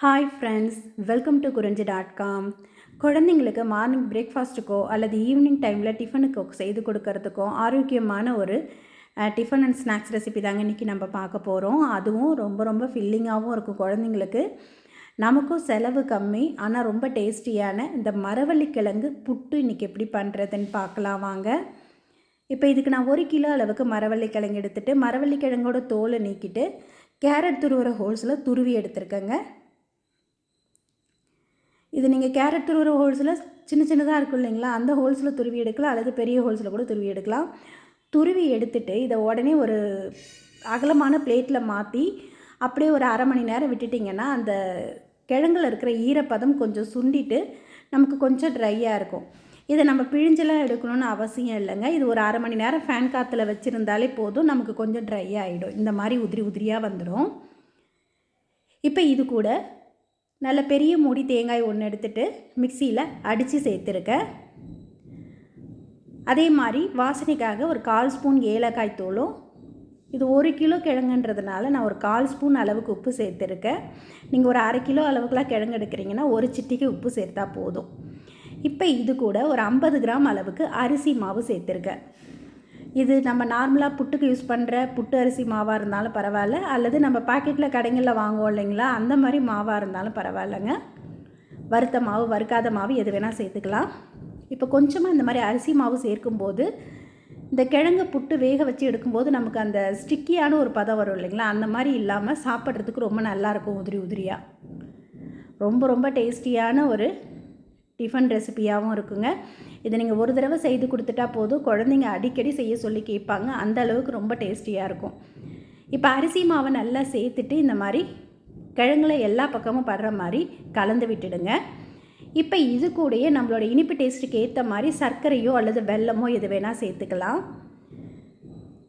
Hi friends, welcome to குறிஞ்சி.com. குழந்தைங்களுக்கு morning பிரேக்ஃபாஸ்ட்டுக்கோ அல்லது ஈவினிங் டைமில் டிஃபனுக்கோ செய்து கொடுக்கறதுக்கோ ஆரோக்கியமான ஒரு டிஃபன் அண்ட் ஸ்நாக்ஸ் ரெசிபி தாங்க இன்றைக்கி நம்ம பார்க்க போகிறோம். அதுவும் ரொம்ப ரொம்ப ஃபில்லிங்காகவும் இருக்கும் குழந்தைங்களுக்கு. நமக்கும் செலவு கம்மி, ஆனால் ரொம்ப டேஸ்டியான இந்த மரவள்ளிக்கிழங்கு புட்டு இன்றைக்கி எப்படி பண்ணுறதுன்னு பார்க்கலாம் வாங்க. இப்போ இதுக்கு நான் 1 கிலோ அளவுக்கு மரவள்ளிக்கிழங்கு எடுத்துகிட்டு மரவள்ளிக்கிழங்கோட தோலை நீக்கிட்டு கேரட் துருவுற ஹோல்ஸில் துருவி எடுத்துருக்கேங்க. இது நீங்கள் கேரட் துருவுற ஹோல்ஸில் சின்ன சின்னதாக இருக்கும் இல்லைங்களா, அந்த ஹோல்ஸில் துருவி எடுக்கலாம், அல்லது பெரிய ஹோல்ஸில் கூட துருவி எடுக்கலாம். துருவி எடுத்துகிட்டு இதை உடனே ஒரு அகலமான பிளேட்டில் மாற்றி அப்படியே ஒரு அரை மணி நேரம் விட்டுட்டிங்கன்னா அந்த கிழங்கில் இருக்கிற ஈரப்பதம் கொஞ்சம் சுண்டிட்டு நமக்கு கொஞ்சம் ட்ரையாக இருக்கும். இதை நம்ம பிழிஞ்செல்லாம் எடுக்கணும்னு அவசியம் இல்லைங்க. இது ஒரு அரை மணி நேரம் ஃபேன் காற்றுல வச்சுருந்தாலே போதும், நமக்கு கொஞ்சம் ட்ரை ஆகிடும். இந்த மாதிரி உதிரி உதிரியாக வந்துடும். இப்போ இது கூட நல்ல பெரிய மூடி தேங்காய் ஒன்று எடுத்துகிட்டு மிக்சியில் அடித்து சேர்த்துருக்கேன். அதே மாதிரி வாசனைக்காக ஒரு 1/4 ஸ்பூன் ஏலக்காய் தூளும், இது 1 கிலோ கிழங்குன்றதுனால நான் ஒரு 1/4 ஸ்பூன் அளவுக்கு உப்பு சேர்த்துருக்கேன். நீங்கள் ஒரு அரை கிலோ அளவுக்குலாம் கிழங்கு எடுக்கிறீங்கன்னா ஒரு சிட்டிக்கு உப்பு சேர்த்தா போதும். இப்போ இது கூட ஒரு 50 கிராம் அளவுக்கு அரிசி மாவு சேர்த்துருக்கேன். இது நம்ம நார்மலாக புட்டுக்கு யூஸ் பண்ணுற புட்டு அரிசி மாவாக இருந்தாலும் பரவாயில்ல, அல்லது நம்ம பாக்கெட்டில் கடைகளில் வாங்குவோம் இல்லைங்களா, அந்த மாதிரி மாவாக இருந்தாலும் பரவாயில்லைங்க. வறுத்த மாவு வறுக்காத மாவு எது வேணால் சேர்த்துக்கலாம். இப்போ கொஞ்சமாக இந்த மாதிரி அரிசி மாவு சேர்க்கும்போது இந்த கிழங்கு புட்டு வேக வச்சு எடுக்கும்போது நமக்கு அந்த ஸ்டிக்கியான ஒரு பதம் வரும் இல்லைங்களா, அந்த மாதிரி இல்லாமல் சாப்பிட்றதுக்கு ரொம்ப நல்லாயிருக்கும். உதிரி உதிரியாக ரொம்ப ரொம்ப டேஸ்டியான ஒரு டிஃபன் ரெசிபியாகவும் இருக்குங்க. இதை நீங்கள் ஒரு தடவை செய்து கொடுத்துட்டா போதும், குழந்தைங்க அடிக்கடி செய்ய சொல்லி கேட்பாங்க. அந்த அளவுக்கு ரொம்ப டேஸ்டியாக இருக்கும். இப்போ அரிசி மாவை நல்லா சேர்த்துட்டு இந்த மாதிரி கிழங்குல எல்லா பக்கமும் படுற மாதிரி கலந்து விட்டுடுங்க. இப்போ இது கூடயே நம்மளோட இனிப்பு டேஸ்ட்டுக்கு ஏற்ற மாதிரி சர்க்கரையோ அல்லது வெல்லமோ எது வேணால் சேர்த்துக்கலாம்.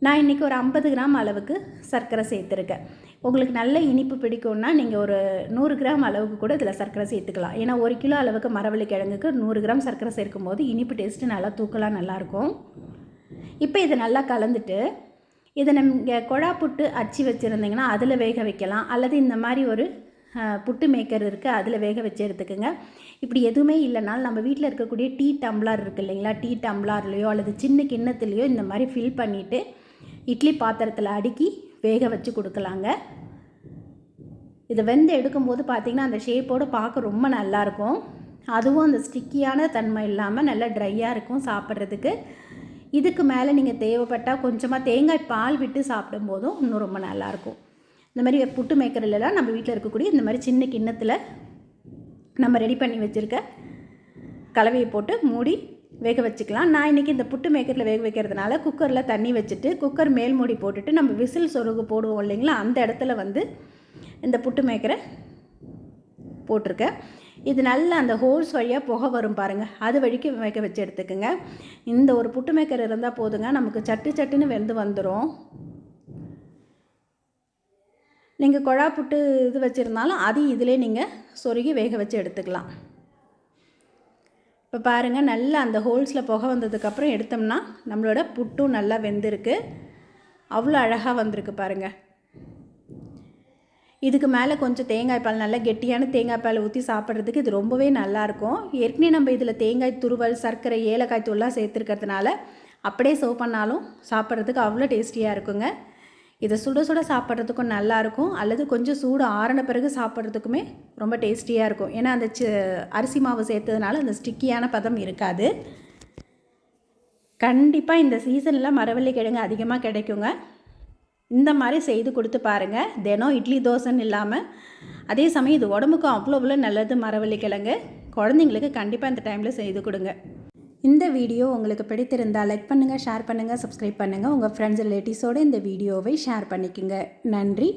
நான் இன்றைக்கி ஒரு 50 கிராம் அளவுக்கு சர்க்கரை சேர்த்துருக்கேன். உங்களுக்கு நல்ல இனிப்பு பிடிக்கும்னா நீங்கள் ஒரு 100 கிராம் அளவுக்கு கூட இதில் சர்க்கரை சேர்த்துக்கலாம். ஏன்னா 1 கிலோ அளவுக்கு மரவள்ளி கிழங்குக்கு 100 கிராம் சர்க்கரை சேர்க்கும் போது இனிப்பு டேஸ்ட்டு நல்லா தூக்கலாம் நல்லாயிருக்கும். இப்போ இதை நல்லா கலந்துட்டு இதை நீங்கள் குழா புட்டு அச்சு வச்சுருந்தீங்கன்னா அதில் வேக வைக்கலாம், அல்லது இந்த மாதிரி ஒரு புட்டு மேக்கர் இருக்குது அதில் வேக வச்சு எடுத்துக்கோங்க. இப்படி எதுவுமே இல்லைனாலும் நம்ம வீட்டில் இருக்கக்கூடிய டீ டம்ளார் இருக்குது இல்லைங்களா, டீ டம்ளார்லையோ அல்லது சின்ன கிண்ணத்துலேயோ இந்த மாதிரி ஃபில் பண்ணிவிட்டு இட்லி பாத்திரத்தில் அடுக்கி வேக வச்சு கொடுக்கலாங்க. இதை வெந்து எடுக்கும்போது பார்த்திங்கன்னா அந்த ஷேப்போடு பார்க்க ரொம்ப நல்லாயிருக்கும். அதுவும் அந்த ஸ்டிக்கியான தன்மை இல்லாமல் நல்லா ட்ரையாக இருக்கும் சாப்பிட்றதுக்கு. இதுக்கு மேலே நீங்கள் தேவைப்பட்டால் கொஞ்சமாக தேங்காய் பால் விட்டு சாப்பிடும்போதும் இன்னும் ரொம்ப நல்லாயிருக்கும். இந்த மாதிரி புட்டு மேக்கர்லாம் நம்ம வீட்டில் இருக்கக்கூடிய இந்த மாதிரி சின்ன கிண்ணத்தில் நம்ம ரெடி பண்ணி வச்சுருக்க கலவையை போட்டு மூடி வேக வச்சுக்கலாம். நான் இன்றைக்கி இந்த புட்டு மேக்கரில் வேக வைக்கிறதுனால குக்கரில் தண்ணி வச்சுட்டு குக்கர் மேல் மூடி போட்டுட்டு நம்ம விசில் சொருகு போடுவோம் இல்லைங்களா, அந்த இடத்துல வந்து இந்த புட்டு மேக்கரை போட்டிருக்கேன். இது நல்லா அந்த ஹோல்ஸ் வழியாக புகை வரும் பாருங்கள், அது வழிக்கு வேக வச்சு எடுத்துக்கோங்க. இந்த ஒரு புட்டு மேக்கர் இருந்தால் போதுங்க, நமக்கு சட்டுன்னு வெந்து வந்துடும். நீங்கள் குழா புட்டு இது வச்சுருந்தாலும் அது இதிலே நீங்கள் சொருகி வேக வச்சு எடுத்துக்கலாம். இப்போ பாருங்கள், நல்லா அந்த ஹோல்ஸில் புகை வந்ததுக்கப்புறம் எடுத்தோம்னா நம்மளோட புட்டும் நல்லா வெந்திருக்கு. அவ்வளோ அழகாக வந்திருக்கு பாருங்கள். இதுக்கு மேலே கொஞ்சம் தேங்காய் பால், நல்லா கெட்டியான தேங்காய் பால் ஊற்றி சாப்பிட்றதுக்கு இது ரொம்பவே நல்லாயிருக்கும். ஏற்கனவே நம்ம இதில் தேங்காய் துருவல், சர்க்கரை, ஏலக்காய் தூள்லாம் சேர்த்துருக்கிறதுனால அப்படியே சர்வ் பண்ணாலும் சாப்பிட்றதுக்கு அவ்வளோ டேஸ்டியாக இருக்குங்க. இதை சுட சுட சாப்பிட்றதுக்கும் நல்லாயிருக்கும், அல்லது கொஞ்சம் சூடு ஆறின பிறகு சாப்பிட்றதுக்குமே ரொம்ப டேஸ்டியாக இருக்கும். ஏன்னா அந்த அரிசி மாவு சேர்த்ததுனால அந்த ஸ்டிக்கியான பதம் இருக்காது. கண்டிப்பாக இந்த சீசனில் மரவள்ளி கிழங்கு அதிகமாக கிடைக்குங்க. இந்த மாதிரி செய்து கொடுத்து பாருங்கள். தினம் இட்லி தோசைன்னு இல்லாமல் அதே சமயம் இது உடம்புக்கும் அவ்வளோ நல்லது. மரவள்ளி கிழங்கு குழந்தைங்களுக்கு கண்டிப்பாக இந்த டைமில் செய்து கொடுங்க. இந்த வீடியோ உங்களுக்கு பிடித்திருந்தால் லைக் பண்ணுங்கள், ஷேர் பண்ணுங்கள், சப்ஸ்கிரைப் பண்ணுங்கள். உங்கள் ஃப்ரெண்ட்ஸ் ரிலேட்டிவ்ஸோடு இந்த வீடியோவை ஷேர் பண்ணிக்கோங்க. நன்றி.